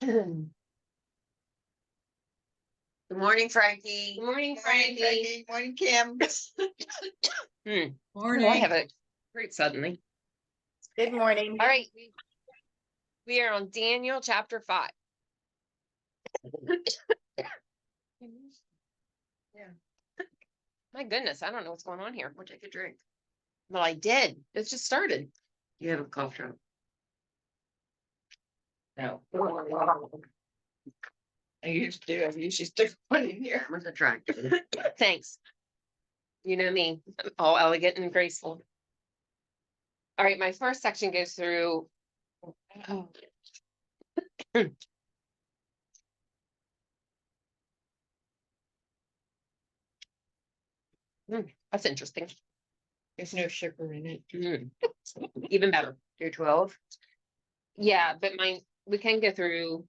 Good morning, Frankie. Good morning, Morning, Frankie. Morning, Kim. Oh, Morning. I have a great suddenly. Good morning. All right. We are on Daniel chapter 5. Yeah. My goodness, I don't know what's going on here. We'll take a drink. Well, I did. It just started. You have a cough drop. No. I used to. I usually stick one in here. What's the drink? Thanks. You know me, all elegant and graceful. All right, my first section goes through. That's interesting. There's no sugar in it. Even better. Do 12. Yeah, but we can go through.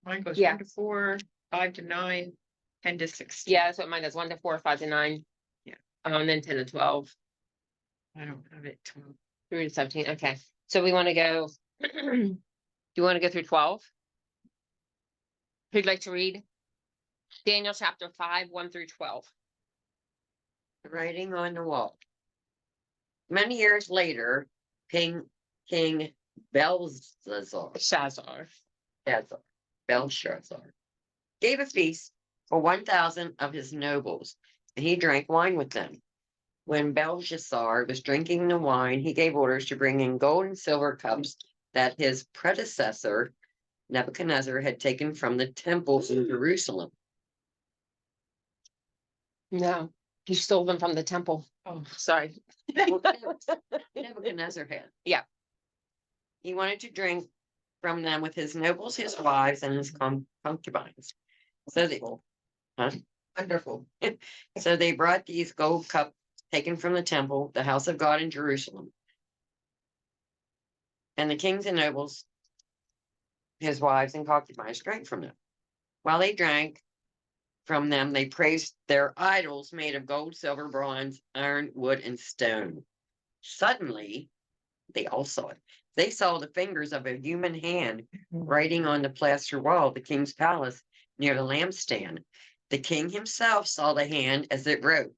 Mine goes Yeah. 1 to 4, 5 to 9, 10 to 16. Yeah, that's what mine is. 1 to 4, 5 to 9. Yeah. And then 10 to 12. I don't have it. 12. 3 to 17. Okay. So we want to go. Do you want to go through 12? Who'd like to read? Daniel chapter 5, 1 through 12. Writing on the wall. Many years later, King Belshazzar gave a feast for 1,000 of his nobles, and he drank wine with them. When Belshazzar was drinking the wine, he gave orders to bring in gold and silver cups that his predecessor, Nebuchadnezzar, had taken from the temples in Jerusalem. No, he stole them from the temple. Oh. Sorry. Nebuchadnezzar had. Yeah. He wanted to drink from them with his nobles, his wives, and his concubines. So they, Wonderful. So they brought these gold cups taken from the temple, the house of God in Jerusalem. And the kings and nobles, his wives and concubines, drank from them. While they drank from them, they praised their idols made of gold, silver, bronze, iron, wood, and stone. Suddenly, they all saw it. They saw the fingers of a human hand writing on the plaster wall of the king's palace near the lampstand. The king himself saw the hand as it wrote,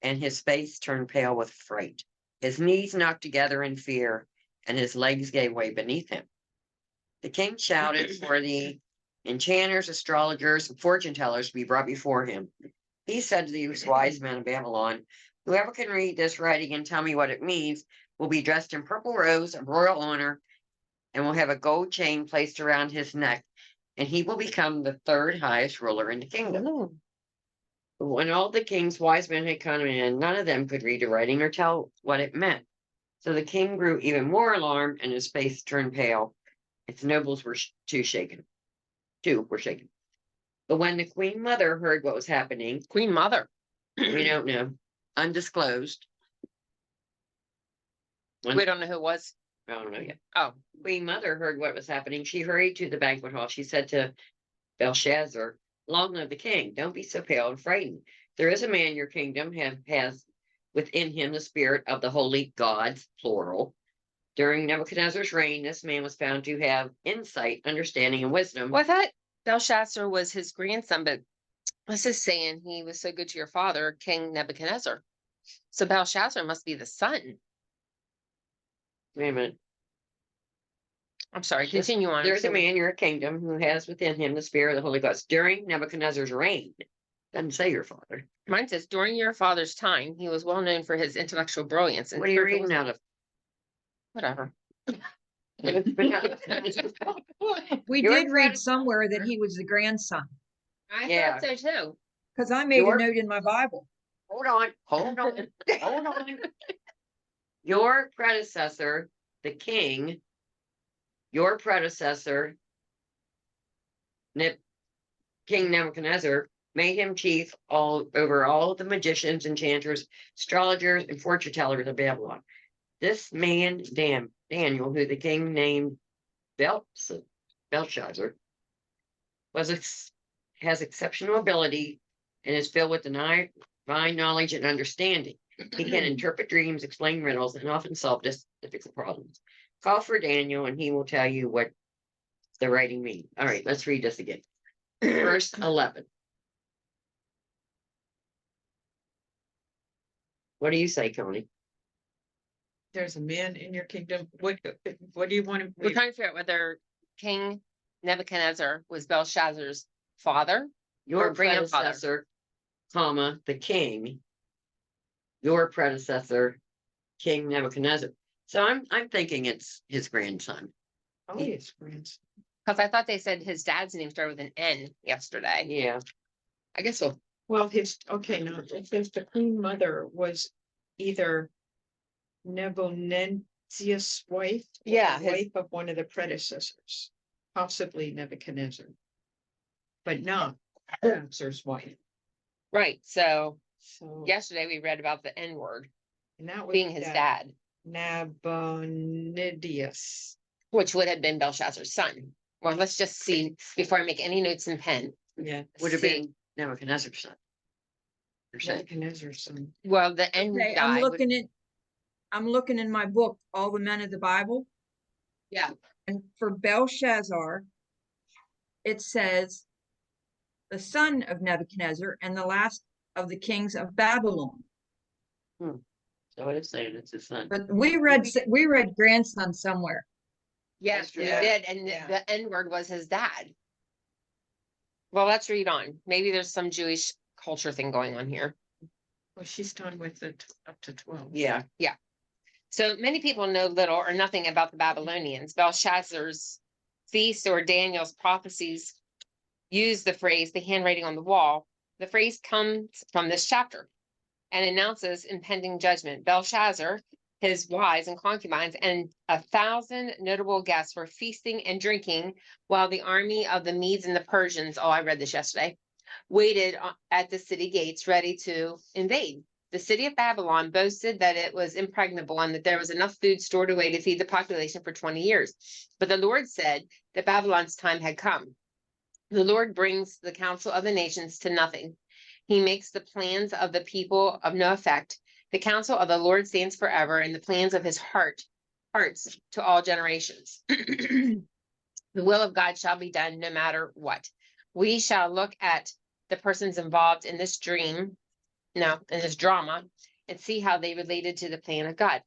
and his face turned pale with fright. His knees knocked together in fear, and his legs gave way beneath him. The king shouted for the enchanters, astrologers, and fortune tellers to be brought before him. He said to these wise men of Babylon, "Whoever can read this writing and tell me what it means will be dressed in purple robes of royal honor and will have a gold chain placed around his neck, and he will become the third highest ruler in the kingdom." Oh. When all the king's wise men had come in, none of them could read the writing or tell what it meant. So the king grew even more alarmed, and his face turned pale. Its nobles were shaken. But when the queen mother heard what was happening, Queen Mother. we don't know, undisclosed. We don't know who it was. I don't know yet. Oh. Queen Mother heard what was happening. She hurried to the banquet hall. She said to Belshazzar, "Long live the king. Don't be so pale and frightened. There is a man in your kingdom has within him the spirit of the holy gods, plural. During Nebuchadnezzar's reign, this man was found to have insight, understanding, and wisdom." Well, I thought Belshazzar was his grandson, but this is saying he was so good to your father, King Nebuchadnezzar. So Belshazzar must be the son. Wait a minute. I'm sorry, continue on. There's a man in your kingdom who has within him the spirit of the holy gods. During Nebuchadnezzar's reign. Doesn't say your father. Mine says, during your father's time, he was well known for his intellectual brilliance. And What are you reading out of? Whatever. We Your did read predecessor- somewhere that he was the grandson, I Yeah. thought so too. because I made Your- a note in my Bible. Hold on. Your predecessor, the king, your predecessor, King Nebuchadnezzar, made him chief over all the magicians, enchanters, astrologers, and fortune tellers of Babylon. This man, Daniel, who the king named Belshazzar, has exceptional ability and is filled with divine knowledge and understanding. He can interpret dreams, explain riddles, and often solve difficult problems. Call for Daniel and he will tell you what the writing means. All right, let's read this again. Verse 11. What do you say, Tony? There's a man in your kingdom. What do you want to? We're trying to figure out whether King Nebuchadnezzar was Belshazzar's father. Your Or grandfather. predecessor, comma, the king. Your predecessor, King Nebuchadnezzar. So I'm thinking it's his grandson. Oh, yes, friends. Because I thought they said his dad's name started with an N yesterday. Yeah, I guess so. Well, okay, no, it says the queen mother was either Nebuchadnezzar's wife. or Yeah, the his- wife of one of the predecessors, possibly Nebuchadnezzar. But not Nebuchadnezzar's wife. Right. So So. yesterday we read about the N word And that was being his dad, Nabonidus. which would have been Belshazzar's son. Well, let's just see before I make any notes in pen. Yeah. would have See. been Nebuchadnezzar's son. You're saying? Nebuchadnezzar's son. Well, the N Okay, guy. I'm looking in my book, All the Men of the Bible. Yeah. And for Belshazzar, it says the son of Nebuchadnezzar and the last of the kings of Babylon. So it is saying it's his son. But we read grandson somewhere. Yes, we Yeah. did, and Yeah. the N word was his dad. Well, let's read on. Maybe there's some Jewish culture thing going on here. Well, she's done with it up to 12. Yeah, So many people know little or nothing about the Babylonians. Belshazzar's feast or Daniel's prophecies use the phrase the handwriting on the wall. The phrase comes from this chapter and announces impending judgment. Belshazzar, his wives and concubines, and 1,000 notable guests were feasting and drinking while the army of the Medes and the Persians, oh, I read this yesterday, waited at the city gates ready to invade. The city of Babylon boasted that it was impregnable and that there was enough food stored away to feed the population for 20 years. But the Lord said that Babylon's time had come. The Lord brings the counsel of the nations to nothing. He makes the plans of the people of no effect. The counsel of the Lord stands forever, and the plans of his hearts to all generations. The will of God shall be done no matter what. We shall look at the persons involved in this dream, in this drama, and see how they related to the plan of God.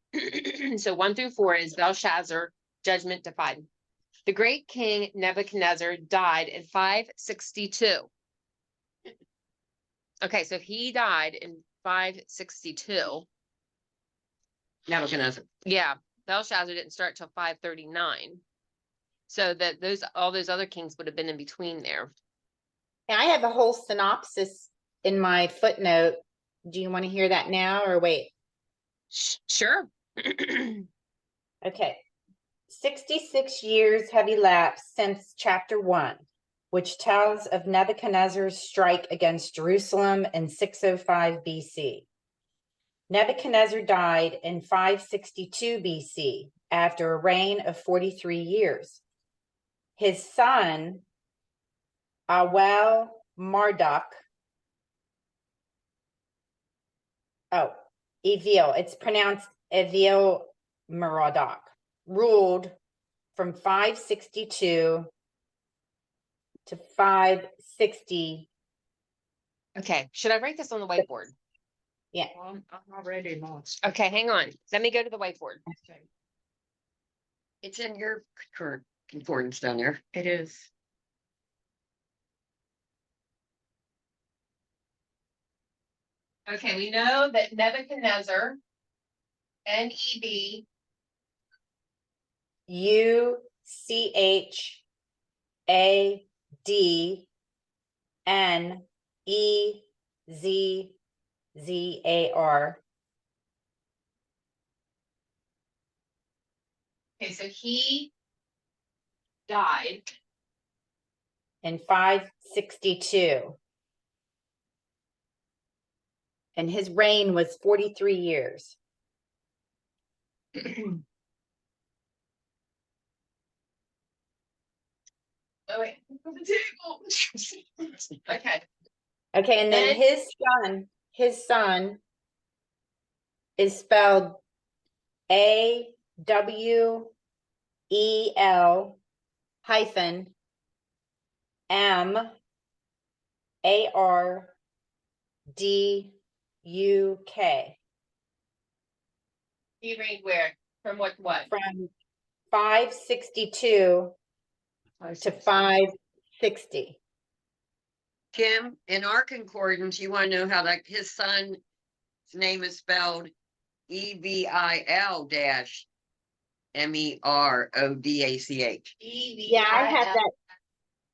So 1 through 4 is Belshazzar, judgment defied. The great king Nebuchadnezzar died in 562. Okay, so he died in 562. Nebuchadnezzar. Yeah, Belshazzar didn't start till 539. So that all those other kings would have been in between there. I have a whole synopsis in my footnote. Do you want to hear that now or wait? Sure. Okay. 66 years have elapsed since chapter 1, which tells of Nebuchadnezzar's strike against Jerusalem in 605 BC. Nebuchadnezzar died in 562 BC after a reign of 43 years. His son, Awel Marduk, Evil, it's pronounced Evil Merodach, ruled from 562 to 560. Okay, should I write this on the whiteboard? Well, I'm already lost. Okay, hang on. Let me go to the whiteboard. Okay. It's in your current concordance down there. It is. Okay, we know that Nebuchadnezzar, N-E-B, UCHADNEZZAR. okay, so he died. In 562. And his reign was 43 years. Oh, wait. Okay, Okay, and then his son is spelled AWEL E-L hyphen M-A-R-D-U-K He reigned where? From what? from 562 to 560. Kim, in our concordance, you wanna know how like his son's name is spelled EVIL dash MERODACH. Yeah, I have that.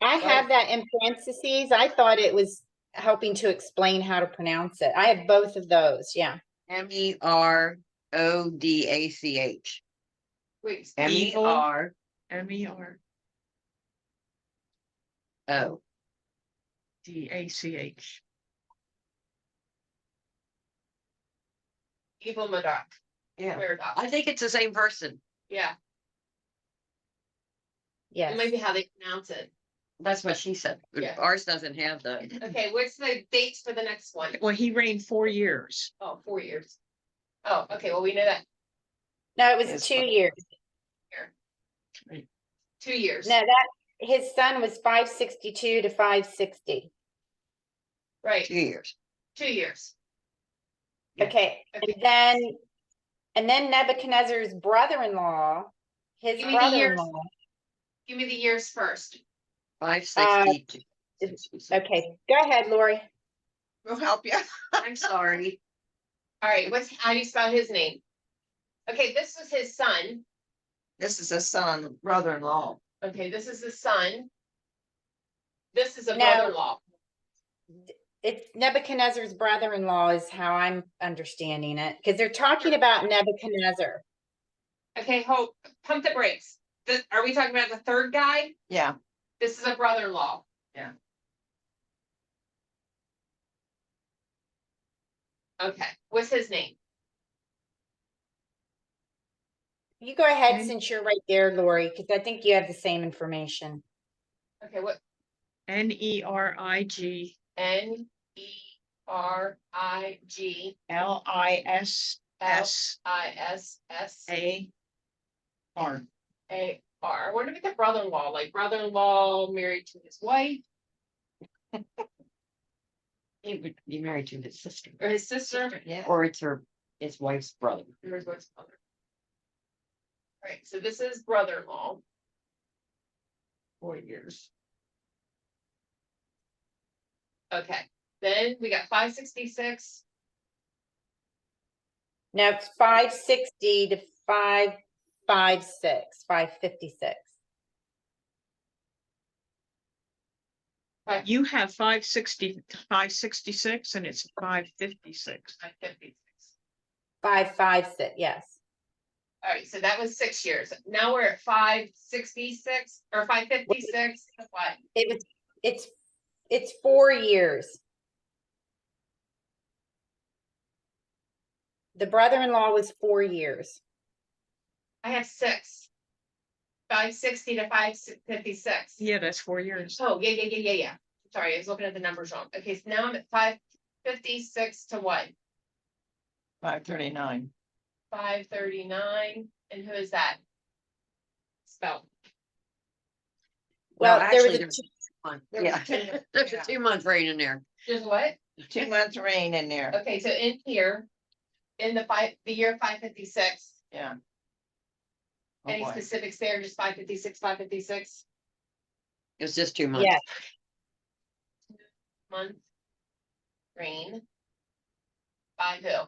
I have that in parentheses. I thought it was helping to explain how to pronounce it. I have both of those. Yeah. MERODACH. Wait, Evil. MERO. MERDACH. Evil Modoc. Yeah, Murdoch. I think it's the same person. Yeah, it Yes. might be how they pronounce it. That's what she said. Yeah. Ours doesn't have the, Okay, what's the dates for the next one? Well, he reigned 4 years. Oh, 4 years. Oh, okay, well, we know that. No, it was It's 2 fine. years. 2 years. No, that his son was 562 to 560. Right, 2 years. 2 years. Yeah. Okay. Okay. And then Nebuchadnezzar's brother-in-law, his Give me the years. brother-in-law. Give me the years first. 560. Okay, go ahead, Lori. We'll help you. I'm sorry. All right, how do you spell his name? Okay, this was his son. This is a son, brother-in-law. Okay, this is the son. This is a No. brother-in-law. It's Nebuchadnezzar's brother-in-law is how I'm understanding it, because they're talking about Nebuchadnezzar. Okay, pump the brakes. Are we talking about the third guy? Yeah. This is a brother-in-law. Yeah. Okay, what's his name? You go ahead Okay. since you're right there, Lori, because I think you have the same information. Okay, what? NERIG NERIG LISSAR. LISSAR. I wonder if it's a brother-in-law, like brother-in-law married to his wife He would be married to his sister. or his sister. Yeah. Or it's his wife's brother. Or his wife's mother. All right, so this is brother-in-law. 4 years. Okay, then we got 566. Now it's 560 to 556, 556. You have 566 and it's 556. 556. 556, yes. All right, so that was 6 years. Now we're at 566 or 556. What? It's 4 years. The brother-in-law was 4 years. I have 6. 560 to 556. Yeah, that's 4 years. Oh, yeah. Sorry, I was looking at the numbers wrong. Okay, so now I'm at 556 to what? 539. 539. And who is that? Spell. Well, there was actually, a there's 2 months. There was Yeah, 2. there's a Yeah. 2-month reign in there. Just what? 2 months reign in there. Okay, so in here, in the year 556, Yeah. Oh, any boy. specifics there? Just 556, 556 It was just 2 months. Yes. month reign by who?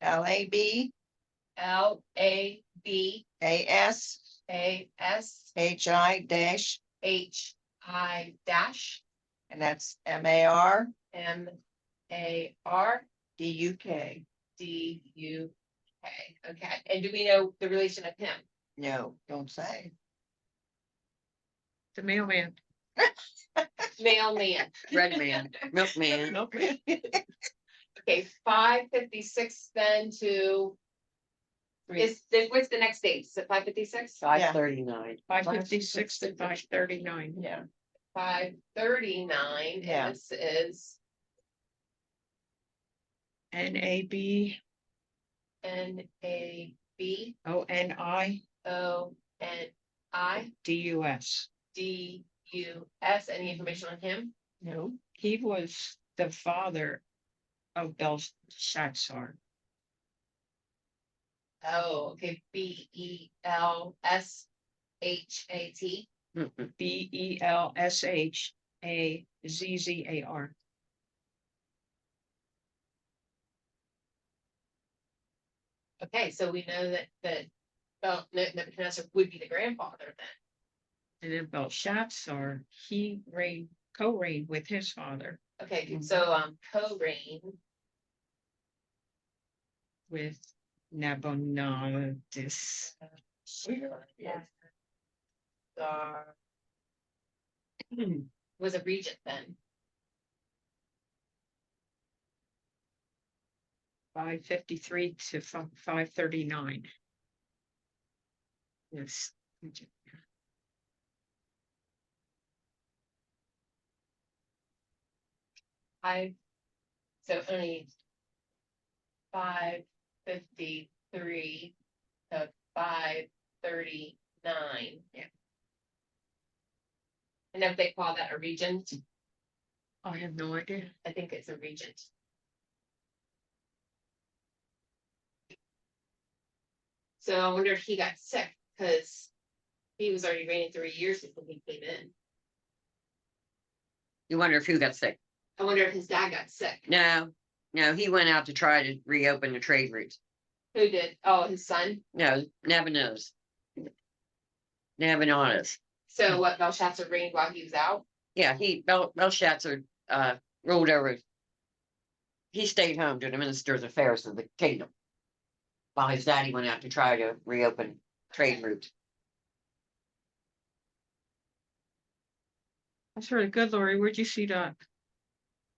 LAB LABAS HI dash, HI dash and that's MAR MAR DUK. DUK. Okay, and do we know the relation of him? No, don't say. The mailman. Mailman. Red man, milkman. Okay. Okay, 556 then to. What's the next date? Is it 556? 539. 556 to 539. Yeah. 539, Yeah. and this is NAB. NAB B ONIDUS. O N I D U S. Any information on him? No, he was the father of Belshazzar. Oh, okay, BELSHAT. Mm-mm. BELSHAZZAR. Okay, so we know that Nebuchadnezzar would be the grandfather then. And then Belshazzar, he co-reigned with his father, Okay, so co-reign. with Nabonidus. Yeah. Was a regent then. 553 to 539. Yes. So only 553 to 539. Yeah. And if they call that a regent, I have no idea. I think it's a regent. So I wonder if he got sick because he was already reigning 3 years before he came in. You wonder if who got sick? I wonder if his dad got sick. No, he went out to try to reopen the trade routes. Who did? Oh, his son. No, Nabonidus. Nabonidus. So what, Belshazzar reigned while he was out? Yeah, Belshazzar ruled over. He stayed home to administer the affairs of the kingdom, while his daddy went out to try to reopen trade routes. That's really good, Lori. Where'd you see that?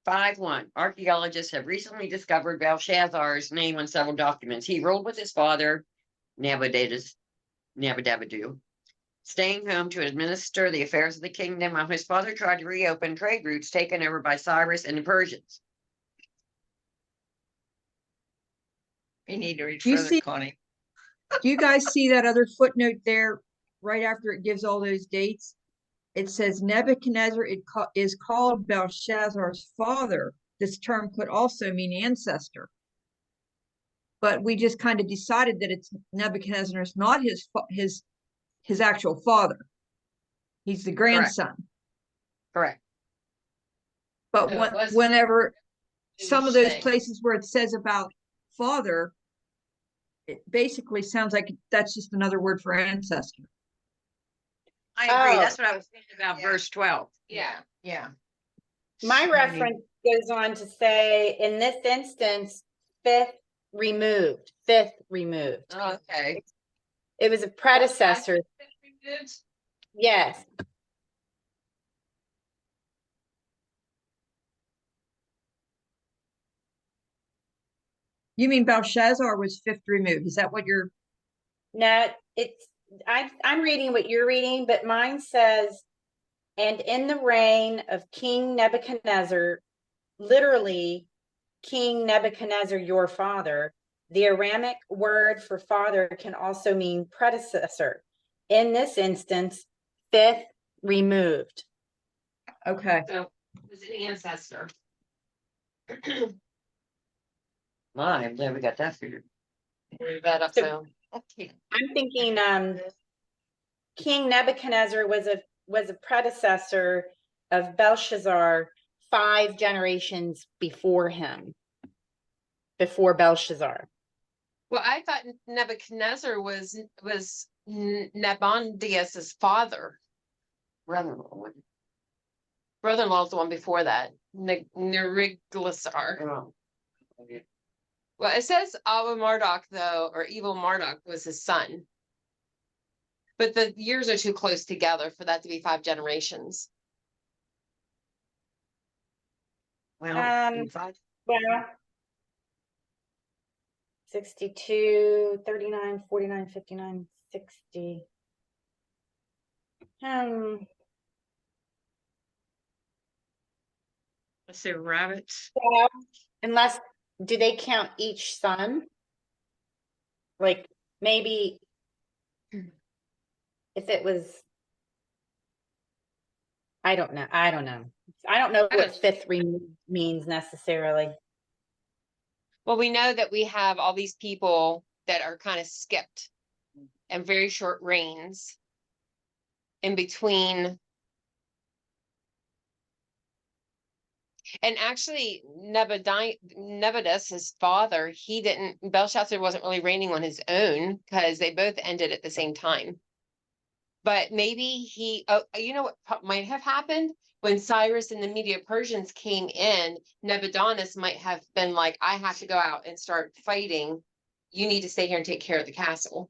5-1. Archaeologists have recently discovered Belshazzar's name on several documents. He ruled with his father, Nabonidus, staying home to administer the affairs of the kingdom while his father tried to reopen trade routes taken over by Cyrus and the Persians. We need to read Do you further, see- Connie. Do you guys see that other footnote there, right after it gives all those dates? It says Nebuchadnezzar is called Belshazzar's father. This term could also mean ancestor. But we just kind of decided that it's Nebuchadnezzar is not his actual father. He's the grandson. Correct. But So it was- whenever some of those thing. places where it says about father, it basically sounds like that's just another word for ancestor. I agree. Oh. That's what I was thinking about Yeah. verse 12. Yeah. Yeah. My So many- reference goes on to say, in this instance, fifth removed. Okay. It was a predecessor. Yes. You mean Belshazzar was fifth removed? Is that what you're? No, I'm reading what you're reading, but mine says, and in the reign of King Nebuchadnezzar, literally King Nebuchadnezzar, your father. The Aramic word for father can also mean predecessor. In this instance, fifth removed. Okay. So it was an ancestor. My, I'm glad we got that figured. Move that up, So- so. I'm thinking King Nebuchadnezzar was a predecessor of Belshazzar 5 generations before him. Before Belshazzar. Well, I thought Nebuchadnezzar was Nabonidus's father. Brother-in-law. Brother-in-law is the one before that. Neriglasar. Oh. Well, it says Abu Marduk though, or Evil Marduk was his son. But the years are too close together for that to be 5 generations. Well, Well, 62, 39, 49, 59, 60. Let's say rabbits. Unless, do they count each son? Like, maybe if it was, I don't know. I don't know. I don't know I what don't- fifth ring means necessarily. Well, we know that we have all these people that are kind of skipped and very short reigns in between. And actually, Nebuchadnezzar, his father, he didn't, Belshazzar wasn't really reigning on his own because they both ended at the same time. But maybe you know what might have happened? When Cyrus and the Medo-Persians came in, Nebuchadnezzar might have been like, I have to go out and start fighting. You need to stay here and take care of the castle.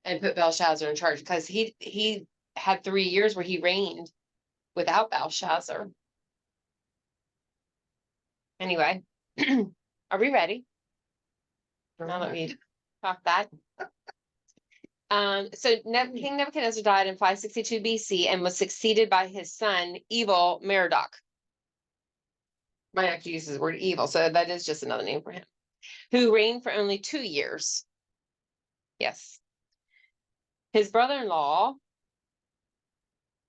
And put Belshazzar in charge because he had 3 years where he reigned without Belshazzar. Anyway, are we ready? Now that we talked that. King Nebuchadnezzar died in 562 BC and was succeeded by his son, Evil Merodach. Might have to use the word evil, so that is just another name for him, who reigned for only 2 years. Yes. His brother-in-law,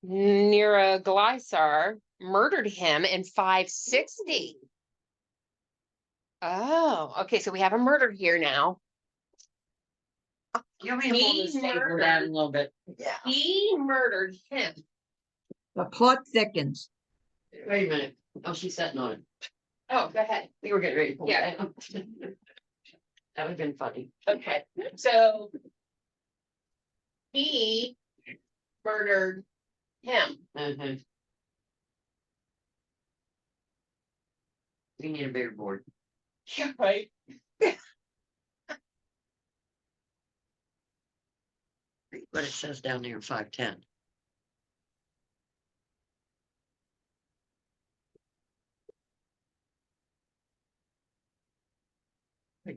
Neriglissar, murdered him in 560. Oh, okay, so we have a murder here now. You want me to pull this table down a little bit? Yeah. He murdered him. The plot thickens. Wait a minute. Oh, she's sitting on it. Oh, go ahead. We were getting ready to pull it Yeah. down. That would have been funny. Okay, so he murdered him. Mhm. We need a bigger board. Yeah, right. Read what it says down there in 510. I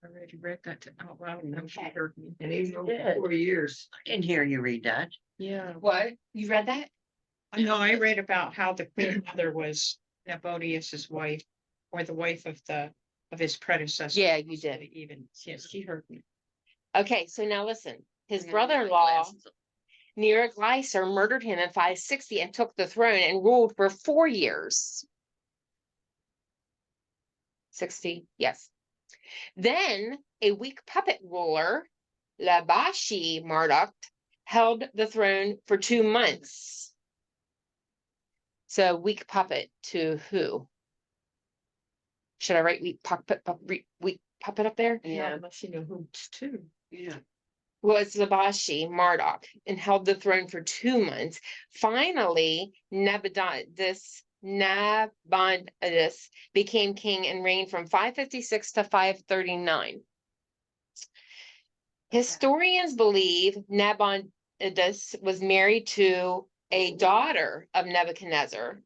already read that out loud and then she Okay. heard me. And he's over 4 years. I didn't hear you read that. Yeah. What? You read that? I know, I read about how the queen mother was Nabonidus's wife, or the wife of his predecessor. Yeah, you did. Even, yes, she heard me. Okay, so now listen. His brother-in-law, Neriglissar, murdered him in 560 and took the throne and ruled for 4 years. 60, yes. Then a weak puppet ruler, Labashi Marduk, held the throne for 2 months. So weak puppet to who? Should I write weak puppet up there? Not unless you know who it's to. Yeah. Was Labashi Marduk and held the throne for 2 months. Finally, Nabonidus became king and reigned from 556 to 539. Historians believe Nabonidus was married to a daughter of Nebuchadnezzar.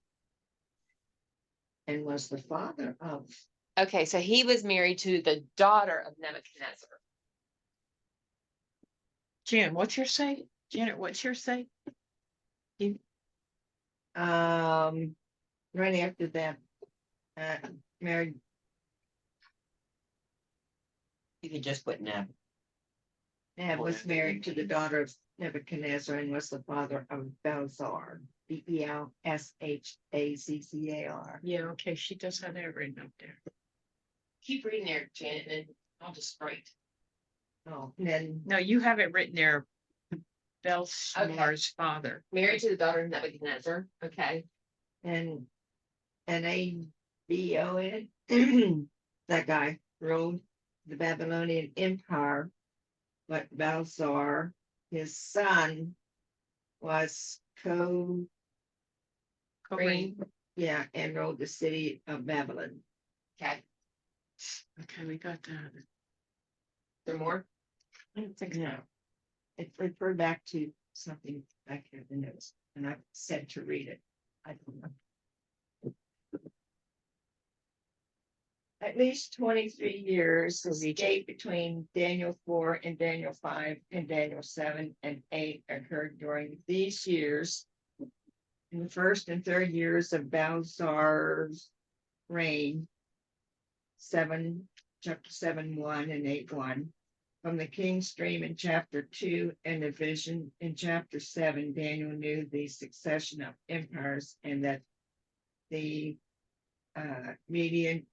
And was the father of. Okay, so he was married to the daughter of Nebuchadnezzar. Jan, what's your say? Janet, what's your say? Right after that, married, You could just put Neb. was married to the daughter of Nebuchadnezzar and was the father of Belshazzar, Belshazzar. Yeah, okay, she does have that written up there. Keep reading there, Janet, and I'll just write. Oh, and then No, you have it written there. Belshazzar's father. Married to the daughter of Nebuchadnezzar. Okay. and Abon, that guy ruled the Babylonian Empire, but Belshazzar, his son, was Corinne. yeah, and ruled the city of Babylon. Okay. Okay, we got that. There more? I don't think so. It referred back to something back here in the notes, and I said to read it. I don't know. At least 23 years has gate between Daniel 4 and Daniel 5 and Daniel 7 and 8 occurred during these years. In the first and third years of Belshazzar's reign, chapter 7:1 and 8:1. from the King's Dream in chapter 2 and the vision in chapter 7, Daniel knew the succession of empires and that the median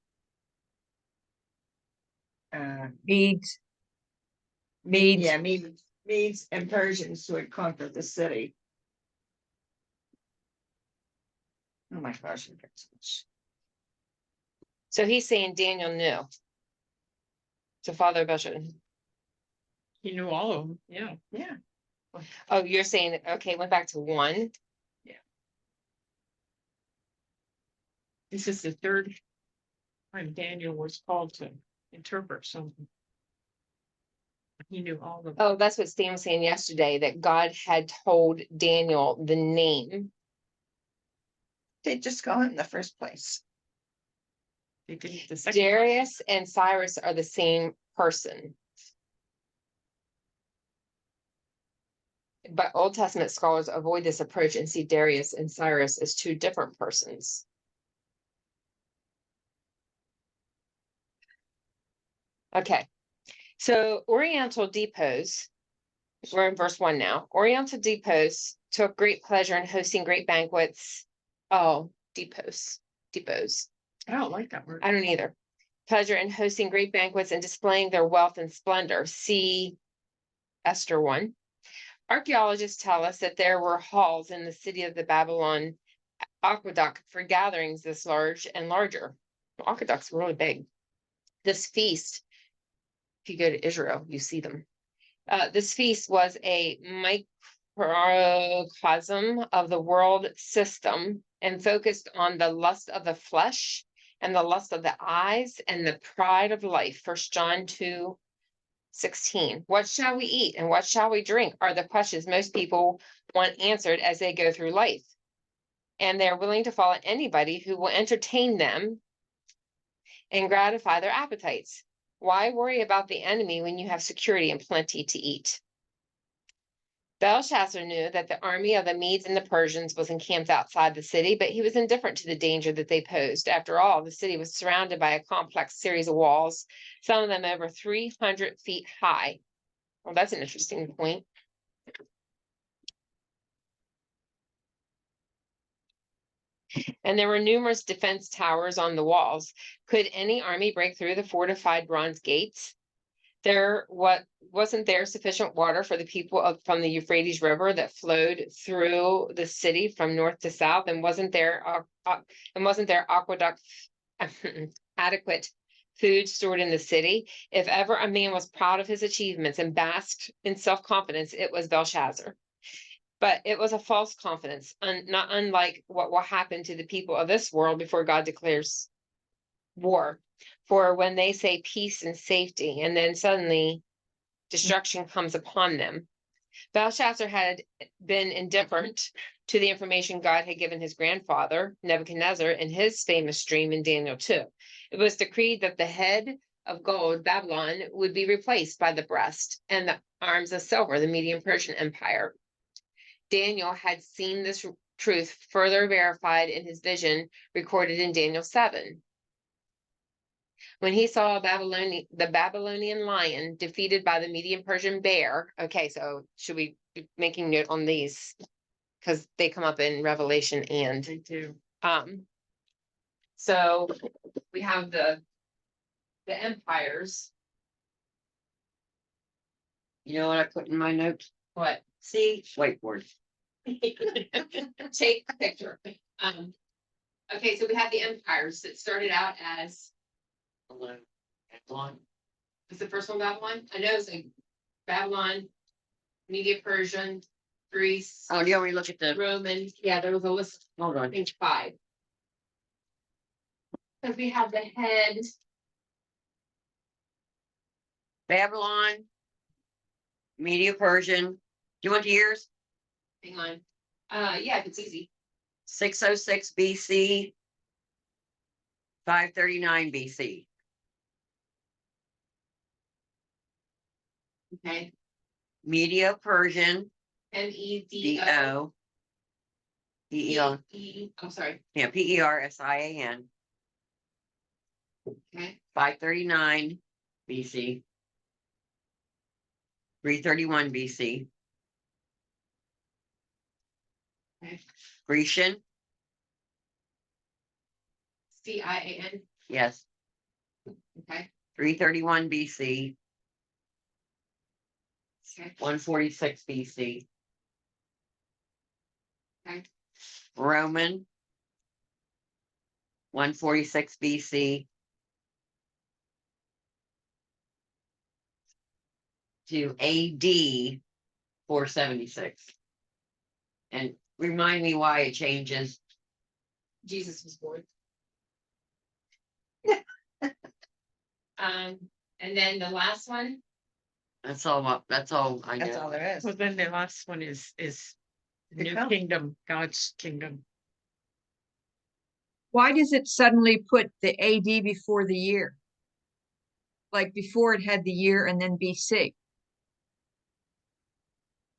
Medes. Medes. yeah, Medes and Persians would conquer the city. Oh my gosh. So he's saying Daniel knew. So Father Belshazzar. He knew all of them, yeah. Yeah. Oh, you're saying, okay, went back to 1. This is the third time Daniel was called to interpret something. He knew all of them. Oh, that's what Stan was saying yesterday, that God had told Daniel the name. They just got it in the first place. They didn't the second time. Darius and Cyrus are the same person. But Old Testament scholars avoid this approach and see Darius and Cyrus as 2 different persons. Okay, so Oriental depots, we're in verse 1 now. Oriental depots took great pleasure in hosting great banquets. Oh, depots. I don't like that word. I don't either. Pleasure in hosting great banquets and displaying their wealth and splendor. See Esther 1. Archaeologists tell us that there were halls in the city of the Babylon aqueduct for gatherings this large and larger. The aqueducts were really big. This feast, if you go to Israel, you see them. This feast was a microcosm of the world system and focused on the lust of the flesh and the lust of the eyes and the pride of life. 1 John 2:16. What shall we eat and what shall we drink are the questions most people want answered as they go through life. And they're willing to follow anybody who will entertain them and gratify their appetites. Why worry about the enemy when you have security and plenty to eat? Belshazzar knew that the army of the Medes and the Persians was encamped outside the city, but he was indifferent to the danger that they posed. After all, the city was surrounded by a complex series of walls, some of them over 300 feet high. Well, that's an interesting point. And there were numerous defense towers on the walls. Could any army break through the fortified bronze gates? Wasn't there sufficient water for the people from the Euphrates River that flowed through the city from north to south? And wasn't there aqueduct adequate food stored in the city? If ever a man was proud of his achievements and basked in self-confidence, it was Belshazzar. But it was a false confidence, not unlike what will happen to the people of this world before God declares war. For when they say peace and safety, and then suddenly destruction comes upon them. Belshazzar had been indifferent to the information God had given his grandfather, Nebuchadnezzar, in his famous dream in Daniel 2. It was decreed that the head of gold, Babylon, would be replaced by the breast and the arms of silver, the Median Persian Empire. Daniel had seen this truth further verified in his vision recorded in Daniel 7. When he saw the Babylonian lion defeated by the Median Persian bear. Okay, so should we be making note on these? Because they come up in Revelation and They do. so we have the empires. You know what I put in my notes? What? See, whiteboard. Take a picture. Okay, so we have the empires that started out as, Babylon. was the first one Babylon? I know it's like Babylon, Media Persian, Greece, Oh, do you want me to look at the, Roman. Yeah, there was a list, hold I on. think 5. Because we have the head. Babylon. Media Persian. Do you want the years? Hang on. Yeah, if it's easy. 606 BC. 539 BC. Okay. Media Persian. MEDO. PER. I'm sorry. Yeah, PERSIAN. Okay. 539 BC. 331 BC. Okay. Grecian, CIAN, yes, okay, 331 BC, okay, 146 BC. okay, Roman, 146 BC to AD 476. And remind me why it changes. Jesus was born. And then the last one, That's all I That's all know. there is. Well, then the last one is To new come. kingdom, God's kingdom. Why does it suddenly put the AD before the year? Like before it had the year and then BC.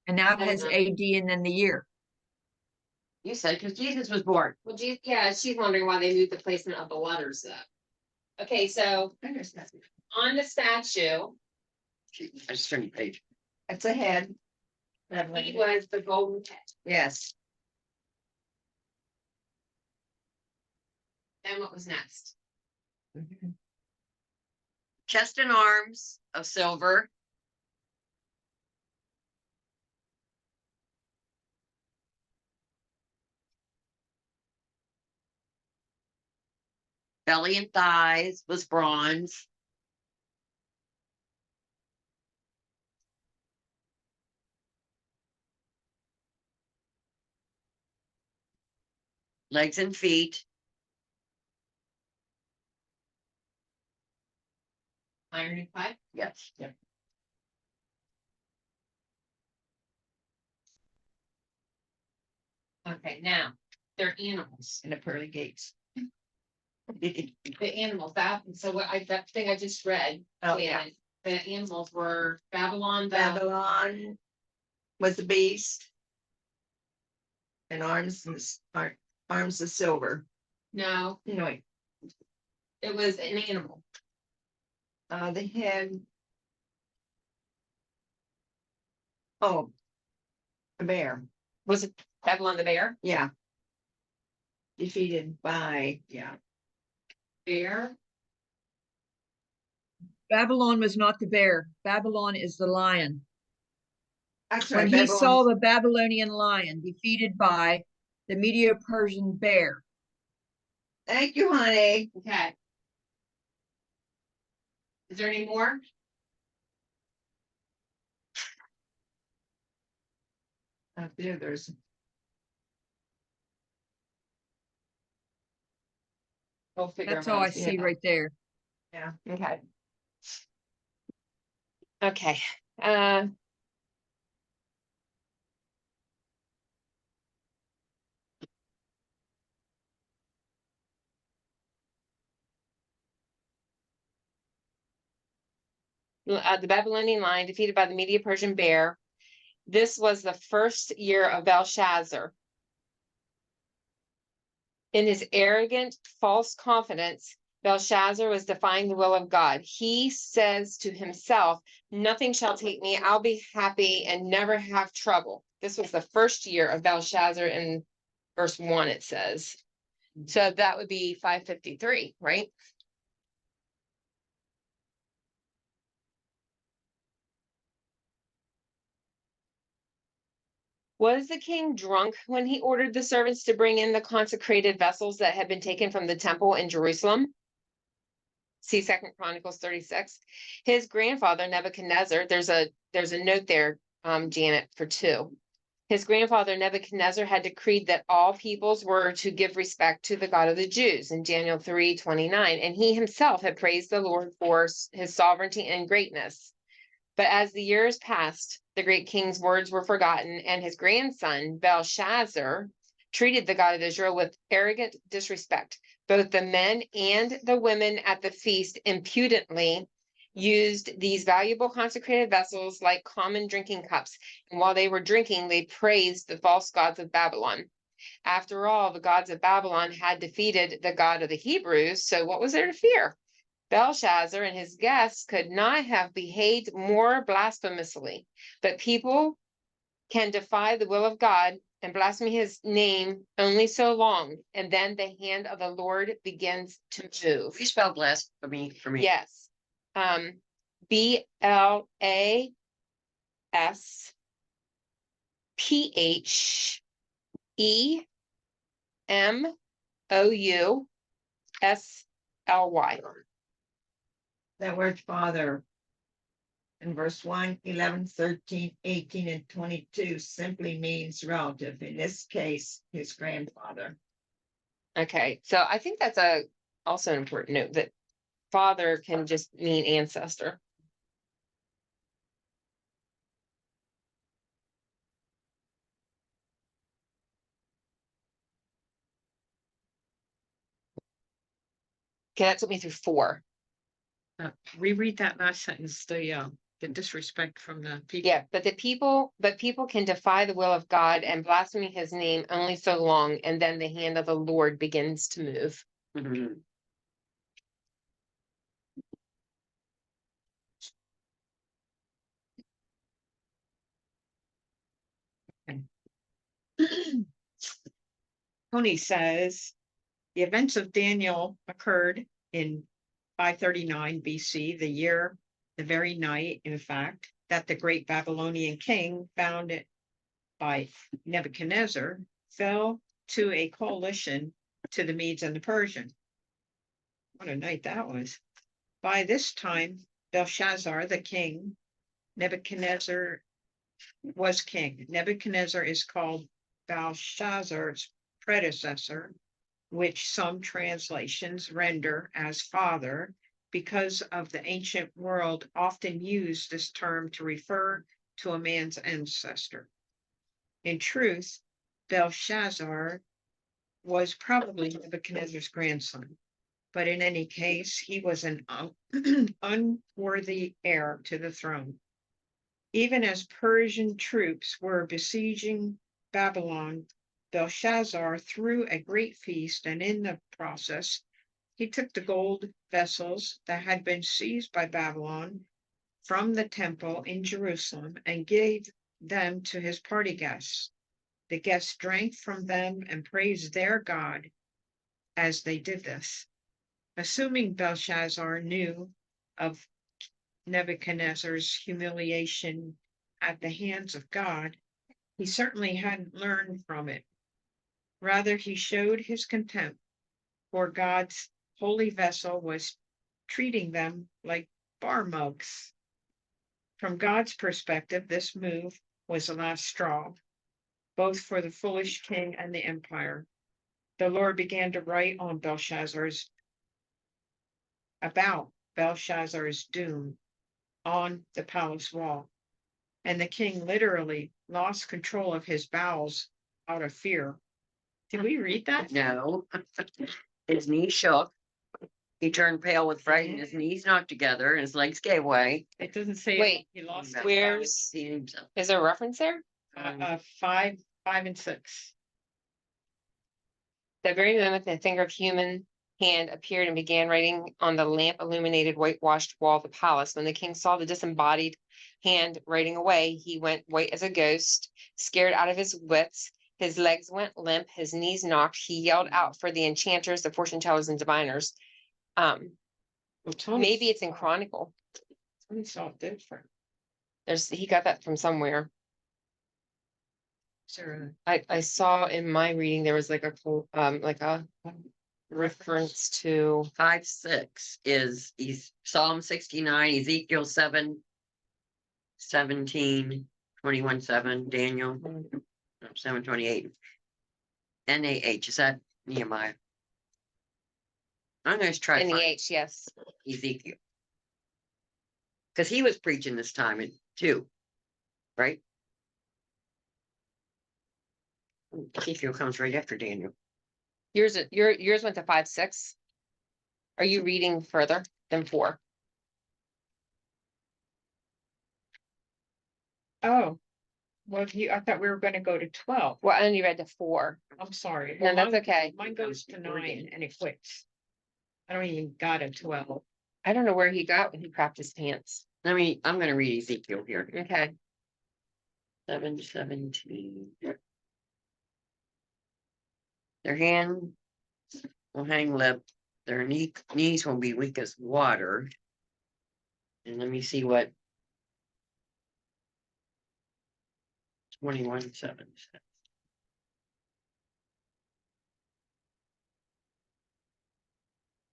And now it I don't has know. AD and then the year. You said because Jesus was born. well, yeah, she's wondering why they moved the placement of the letters up. Okay, so There's nothing. on the statue, I just turned the page. It's ahead. That he way. was the golden head. Yes, And what was next? Chest and arms of silver. Belly and thighs was bronze. Legs and feet, Iron and clay. yes. Okay, now, they're animals. in the pearly gates. The animals, so that thing I just read. Oh, yeah. and The animals were Babylon, Babylon was the beast. And arms of silver. no, No, it was an animal. the head. Oh. A bear, Was it Babylon the bear? yeah. Defeated by, yeah. Bear? Babylon was not the bear. Babylon is the lion. That's When right, he Babylon. saw the Babylonian lion defeated by the Medo-Persian bear. Thank you, honey. Okay. Is there any more? Up there, there's. We'll figure That's them all out. I see right there. Yeah. Okay. Okay, the Babylonian lion defeated by the Medo-Persian bear. This was the first year of Belshazzar. In his arrogant, false confidence, Belshazzar was defying the will of God. He says to himself, nothing shall take me. I'll be happy and never have trouble. This was the first year of Belshazzar in verse 1, it says. So that would be 553, right? Was the king drunk when he ordered the servants to bring in the consecrated vessels that had been taken from the temple in Jerusalem? See 2 Chronicles 36. His grandfather Nebuchadnezzar, there's a note there, Janet, for 2. His grandfather Nebuchadnezzar had decreed that all peoples were to give respect to the God of the Jews in Daniel 3:29, and he himself had praised the Lord for his sovereignty and greatness. But as the years passed, the great king's words were forgotten, and his grandson Belshazzar treated the God of Israel with arrogant disrespect. Both the men and the women at the feast impudently used these valuable consecrated vessels like common drinking cups. And while they were drinking, they praised the false gods of Babylon. After all, the gods of Babylon had defeated the God of the Hebrews, so what was there to fear? Belshazzar and his guests could not have behaved more blasphemously, but people can defy the will of God and blaspheme his name only so long, and then the hand of the Lord begins to move. We spell blasphemy for me. Yes. BLASPHEMOUSLY. That word father in verse 1, 11, 13, 18, and 22 simply means relative. In this case, his grandfather. Okay, so I think that's also an important note that father can just mean ancestor. Okay, that took me through 4. Reread that last sentence, the disrespect from the people. Yeah, but people can defy the will of God and blaspheme his name only so long, and then the hand of the Lord begins to move. Mhm. Tony says, the events of Daniel occurred in 539 BC, the very night, in fact, that the great Babylonian king, founded by Nebuchadnezzar, fell to a coalition to the Medes and the Persians. What a night that was. By this time, Belshazzar, the king, Nebuchadnezzar was king. Nebuchadnezzar is called Belshazzar's predecessor, which some translations render as father, because of the ancient world often used this term to refer to a man's ancestor. In truth, Belshazzar was probably Nebuchadnezzar's grandson, but in any case, he was an unworthy heir to the throne. Even as Persian troops were besieging Babylon, Belshazzar threw a great feast, and in the process, he took the gold vessels that had been seized by Babylon from the temple in Jerusalem and gave them to his party guests. The guests drank from them and praised their God as they did this. Assuming Belshazzar knew of Nebuchadnezzar's humiliation at the hands of God, he certainly hadn't learned from it. Rather, he showed his contempt, for God's holy vessel was treating them like bar mugs. From God's perspective, this move was the last straw, both for the foolish king and the empire. The Lord began to write on about Belshazzar's doom on the palace wall, and the king literally lost control of his bowels out of fear. Did we read that? No. His knees shook. He turned pale with fright and his knees knocked together and his legs gave way. It doesn't say. Wait, he lost. No. Where's, He himself. is there a reference there? 5, 5, and 6. The very moment the finger of human hand appeared and began writing on the lamp illuminated whitewashed wall of the palace. When the king saw the disembodied hand writing away, he went white as a ghost, scared out of his wits. His legs went limp, his knees knocked. He yelled out for the enchanters, the fortune tellers, and diviners. Well, Tony, Maybe it's in Chronicle. Tony saw it different. He got that from somewhere. Sarah, I saw in my reading there was like a reference to 5:6 is Psalm 69, Ezekiel 7, 17, 21, 7, Daniel 7:28. NAH, is that Nehemiah? I'm gonna try to find NEH, yes. Ezekiel. Because he was preaching this time too, right? Ezekiel comes right after Daniel. Yours went to 5:6. Are you reading further than 4? oh, well, I thought we were gonna go to 12. Well, I only read to 4. I'm sorry. No, Well, that's mine- okay. Mine goes to 9 and it quits. I don't even got a 12. I don't know where he got when he crapped his pants. I'm gonna read Ezekiel here. Okay. 7:17. Their hand will hang limp, their knees will be weak as water. And let me see what 21:7 says.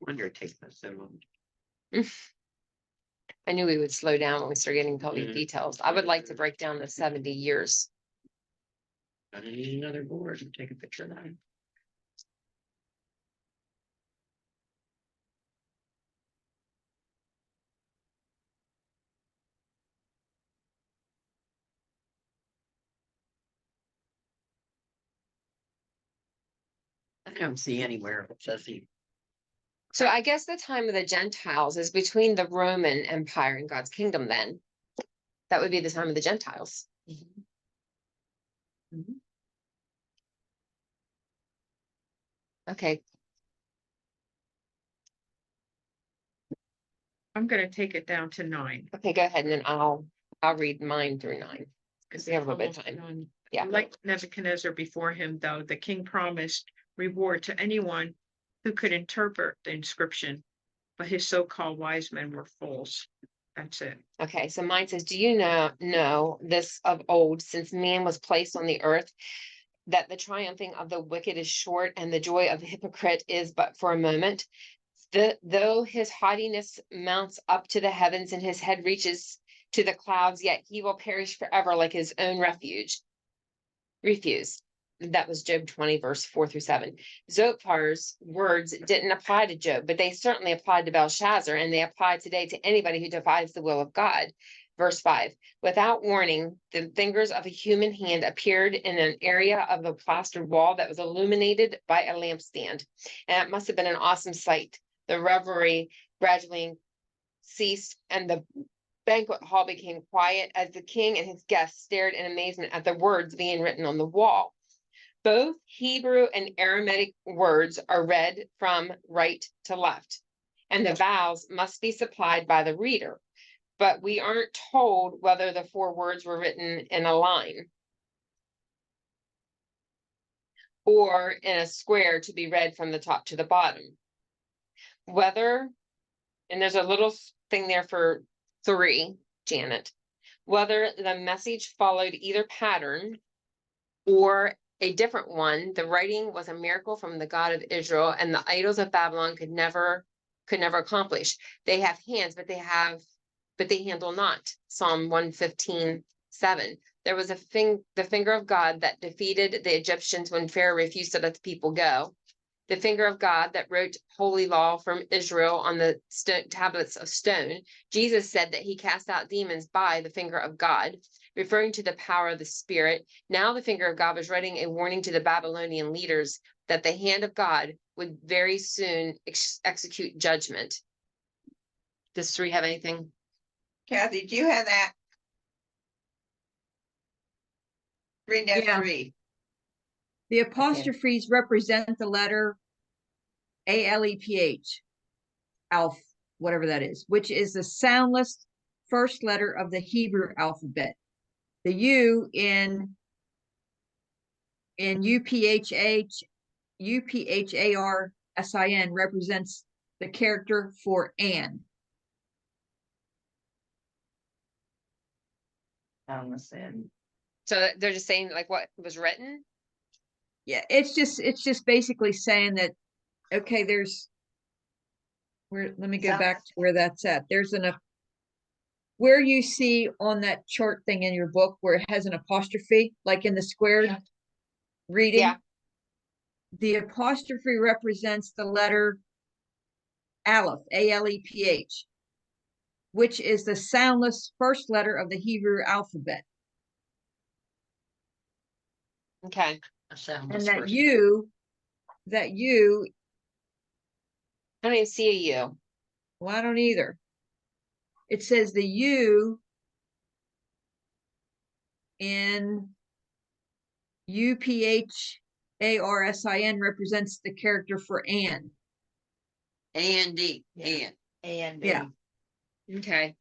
Wonder it takes us so long. I knew we would slow down when we start getting to all these Mhm. details. I would like to break down the 70 years. I need another board and take a picture of that. I don't see anywhere it says he. So I guess the time of the Gentiles is between the Roman Empire and God's kingdom then. That would be the time of the Gentiles. Okay, I'm gonna take it down to 9. okay, go ahead and then I'll read mine through 9. Because We have a little bit of time. time. Yeah. Like Nebuchadnezzar before him, though, the king promised reward to anyone who could interpret the inscription, but his so-called wise men were fools. That's it. Okay, so mine says, do you know this of old, since man was placed on the earth, that the triumphing of the wicked is short and the joy of the hypocrite is but for a moment? Though his haughtiness mounts up to the heavens and his head reaches to the clouds, yet he will perish forever like his own refuse. That was Job 20, verse 4-7. Zophar's words didn't apply to Job, but they certainly applied to Belshazzar, and they apply today to anybody who defies the will of God. Verse 5, without warning, the fingers of a human hand appeared in an area of the plastered wall that was illuminated by a lampstand. And it must have been an awesome sight. The revelry gradually ceased, and the banquet hall became quiet as the king and his guests stared in amazement at the words being written on the wall. Both Hebrew and Aramaic words are read from right to left, and the vowels must be supplied by the reader. But we aren't told whether the 4 words were written in a line or in a square to be read from the top to the bottom. Whether, and there's a little thing there for 3, Janet, whether the message followed either pattern or a different one, the writing was a miracle from the God of Israel, and the idols of Babylon could never accomplish. They have hands, but they handle not. Psalm 115:7. There was the finger of God that defeated the Egyptians when Pharaoh refused to let the people go. The finger of God that wrote holy law from Israel on the tablets of stone. Jesus said that he cast out demons by the finger of God, referring to the power of the Spirit. Now the finger of God was writing a warning to the Babylonian leaders that the hand of God would very soon execute judgment. Does 3 have anything? Kathy, do you have that? Read that Yeah. 3. The apostrophes represent the letter ALEPH, Alph, whatever that is, which is the soundless first letter of the Hebrew alphabet. The U in UPHARSIN represents the character for and. So they're just saying like what was written? Yeah, it's just basically saying that, okay, there's let me go back to where that's at. There's where you see on that chart thing in your book where it has an apostrophe, like in the squared reading. Yeah. The apostrophe represents the letter Aleph, ALEPH, which is the soundless first letter of the Hebrew alphabet. Okay. And that U, I don't even see a U. well, I don't either. It says the U in UPHARSIN represents the character for and. A-N-D, and. A and B. Yeah. Okay.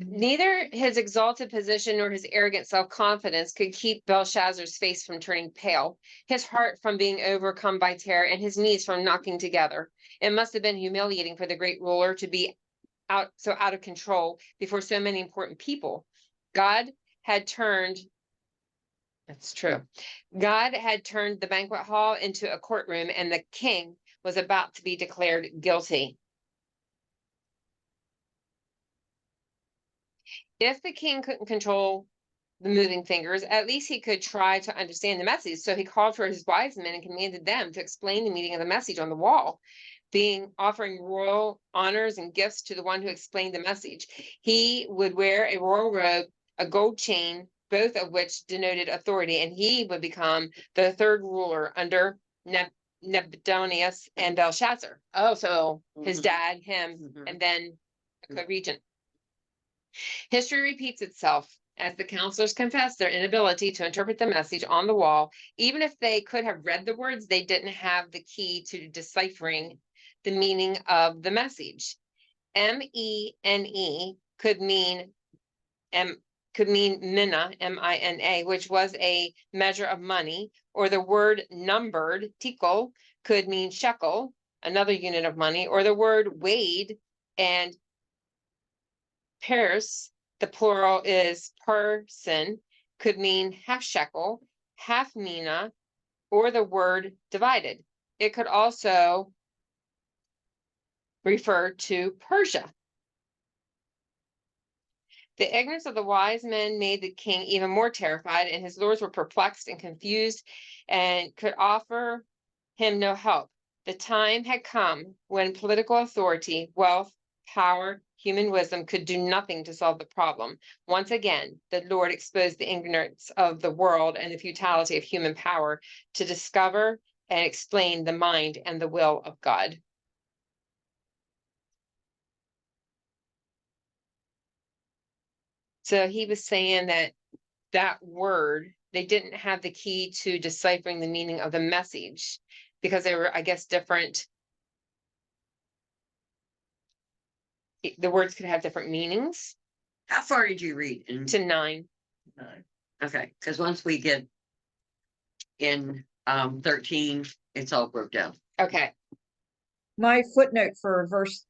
Neither his exalted position nor his arrogant self-confidence could keep Belshazzar's face from turning pale, his heart from being overcome by terror, and his knees from knocking together. It must have been humiliating for the great ruler to be out of control before so many important people. God had turned, that's true. God had turned the banquet hall into a courtroom, and the king was about to be declared guilty. If the king couldn't control the moving fingers, at least he could try to understand the message. So he called for his wise men and commanded them to explain the meaning of the message on the wall, offering royal honors and gifts to the one who explained the message. He would wear a royal robe, a gold chain, both of which denoted authority, and he would become the third ruler under Nebuchadnezzar and Belshazzar. Oh, so his Mhm. dad, him, Mhm. and then a co-regent. History repeats itself as the counselors confess their inability to interpret the message on the wall. Even if they could have read the words, they didn't have the key to deciphering the meaning of the message. M-E-N-E could mean mina, M-I-N-A, which was a measure of money, or the word numbered, tikel, could mean shekel, another unit of money, or the word weighed, and pers, the plural is person, could mean half shekel, half mina, or the word divided. It could also refer to Persia. The ignorance of the wise men made the king even more terrified, and his lords were perplexed and confused and could offer him no help. The time had come when political authority, wealth, power, human wisdom could do nothing to solve the problem. Once again, the Lord exposed the ignorance of the world and the futility of human power to discover and explain the mind and the will of God. So he was saying that word, they didn't have the key to deciphering the meaning of the message because they were, I guess, different. The words could have different meanings. How far did you read? To 9. Okay, because once we get in 13, it's all broke down. Okay. My footnote for verse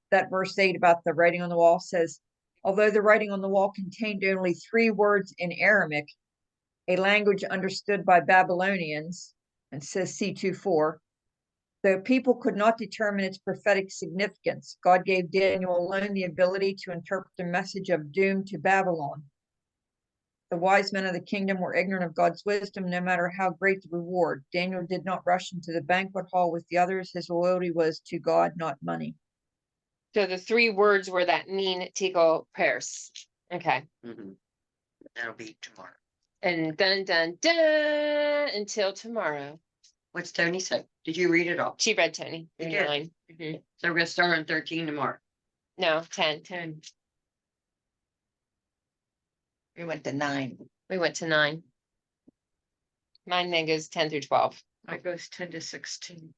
8 about the writing on the wall says, although the writing on the wall contained only 3 words in Aramaic, a language understood by Babylonians, and says C24, the people could not determine its prophetic significance. God gave Daniel alone the ability to interpret the message of doom to Babylon. The wise men of the kingdom were ignorant of God's wisdom, no matter how great the reward. Daniel did not rush into the banquet hall with the others. His loyalty was to God, not money. So the 3 words were that mean tico pers. Okay. Mhm. That'll be tomorrow. And dun dun dun until tomorrow. What's Tony say? Did you read it all? She read Tony. You through did? 9. Mhm. So we're gonna start on 13 tomorrow. No, 10. 10. We went to 9. We went to 9. Mine then goes 10 through 12. It goes 10 to 16.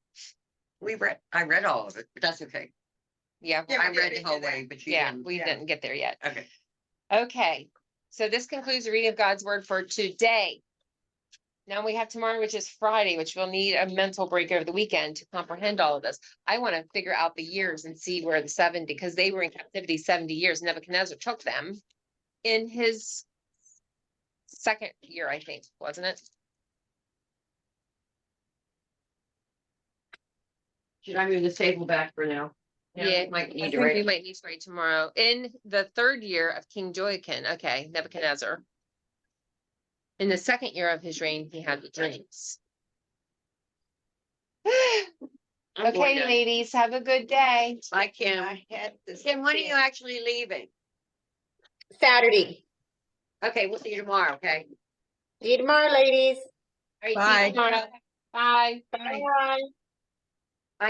I read all of it, but that's okay. Yeah. Yeah, I we read did the whole do that. way, but you Yeah, didn't. we Yeah. didn't get there yet. Okay. Okay, so this concludes the reading of God's word for today. Now we have tomorrow, which is Friday, which we'll need a mental break over the weekend to comprehend all of this. I want to figure out the years and see where the 70, because they were in captivity 70 years. Nebuchadnezzar took them in his 2nd year, I think, wasn't it? Should I move the table back for now? Yeah, Might I need think to we write. might need to write tomorrow. In the 3rd year of King Joachim, okay, Nebuchadnezzar. In the 2nd year of his reign, he had the dreams. I'm going Okay, to- ladies, have a good day. Bye, Kim. I had this. Kim, when are you actually leaving? Saturday. Okay, we'll see you tomorrow, okay? See you tomorrow, ladies. All right, see Bye. you tomorrow. Bye. Bye.